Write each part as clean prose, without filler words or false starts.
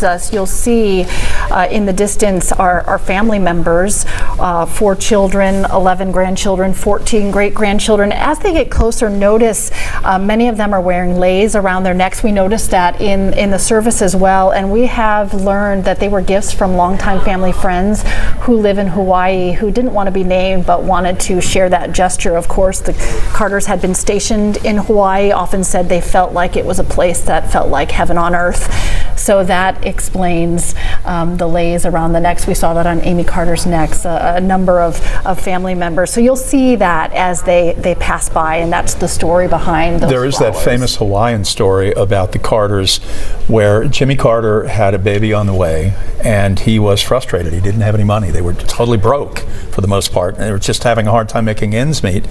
Us, you'll see in the distance our family members, 4 children, 11 grandchildren, 14 great-grandchildren. As they get closer, notice many of them are wearing leis around their necks. We noticed that in the service as well, and we have learned that they were gifts from longtime family friends who live in Hawaii who didn't want to be named but wanted to share that gesture. Of course, the Carters had been stationed in Hawaii, often said they felt like it was a place that felt like heaven on earth. So that explains the leis around the necks. We saw that on Amy Carter's necks, a number of family members. So you'll see that as they pass by, and that's the story behind those There is flowers. that famous Hawaiian story about the Carters where Jimmy Carter had a baby on the way, and he was frustrated. He didn't have any money. They were totally broke for the most part, and they were just having a hard time making ends meet,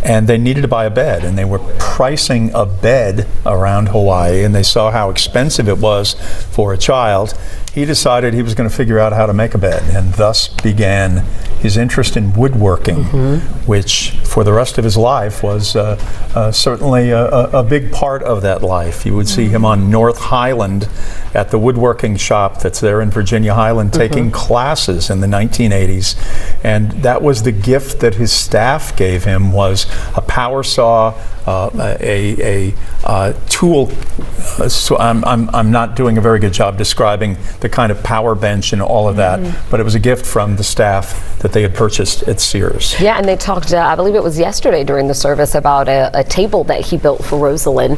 and they needed to buy a bed, and they were pricing a bed around Hawaii, and they saw how expensive it was for a child. He decided he was going to figure out how to make a bed, and thus began his interest in woodworking, which for the rest of his life was certainly a big part of that life. You would see him on North Highland at the woodworking shop that's there in Virginia Highland taking classes in the 1980s, and that was the gift that his staff gave him, was a power saw, a tool. So I'm not doing a very good job describing the kind of power bench and all of that, but it was a gift from the staff that they had purchased at Sears. Yeah, and they talked, I believe it was yesterday during the service, about a table that he built for Rosalynn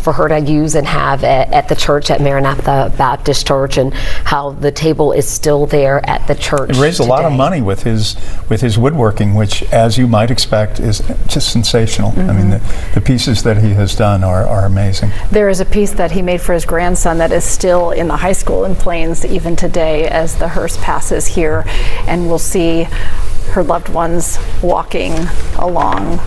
for her to use and have at the church at Maranatha Baptist Church, and how the table is still there at the church. He raised a lot of money with his woodworking, which, as you might expect, is just sensational. I mean, the pieces that he has done are amazing. There is a piece that he made for his grandson that is still in the high school in Plains even today as the hearse passes here, and we'll see her loved ones walking along